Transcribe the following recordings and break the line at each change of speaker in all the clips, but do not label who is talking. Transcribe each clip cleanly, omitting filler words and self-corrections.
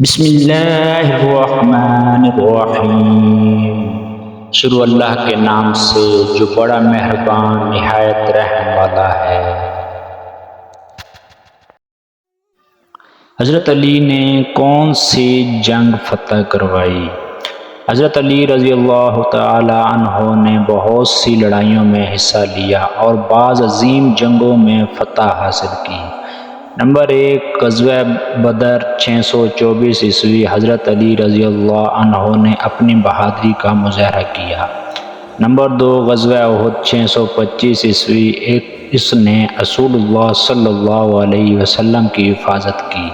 بسم اللہ الرحمن الرحیم۔ شروع اللہ کے نام سے جو بڑا مہربان نہایت رحم والا ہے۔ حضرت علی نے کون سی جنگ فتح کروائی؟ حضرت علی رضی اللہ تعالی عنہ نے بہت سی لڑائیوں میں حصہ لیا اور بعض عظیم جنگوں میں فتح حاصل کی۔ نمبر 1، غزوہ بدر 624 عیسوی۔ حضرت علی رضی اللہ عنہ نے اپنی بہادری کا مظاہرہ کیا۔ نمبر 2، غزوہ احد 625 عیسوی۔ اس نے رسول اللہ صلی اللہ علیہ وسلم کی حفاظت کی۔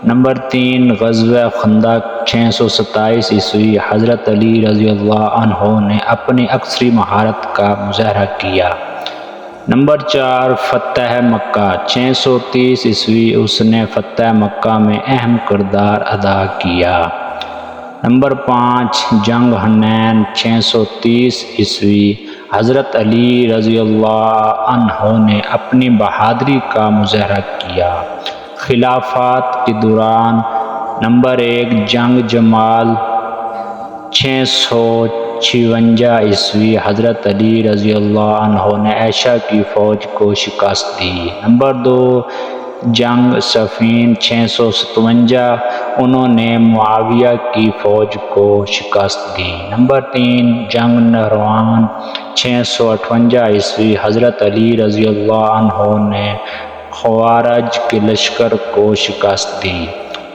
نمبر 3، غزوہ خندق 627 عیسوی۔ حضرت علی رضی اللہ عنہ نے اپنی عسکری مہارت کا مظاہرہ کیا۔ نمبر 4، فتح مکہ 630 عیسوی۔ اس نے فتح مکہ میں اہم کردار ادا کیا۔ نمبر 5، جنگ حنین 630 عیسوی۔ حضرت علی رضی اللہ عنہ نے اپنی بہادری کا مظاہرہ کیا۔ خلافت کے دوران نمبر 1، جنگ جمل 656 عیسوی۔ حضرت علی رضی اللہ عنہ نے عائشہ کی فوج کو شکست دی۔ نمبر 2، جنگ صفین 657۔ انہوں نے معاویہ کی فوج کو شکست دی۔ نمبر 3، جنگ نہروان 658 عیسوی۔ حضرت علی رضی اللہ عنہ نے خوارج کے لشکر کو شکست دی۔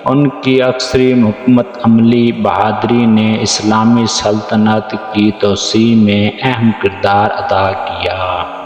ان کی عسکری حکمت عملی بہادری نے اسلامی سلطنت کی توسیع میں اہم کردار ادا کیا۔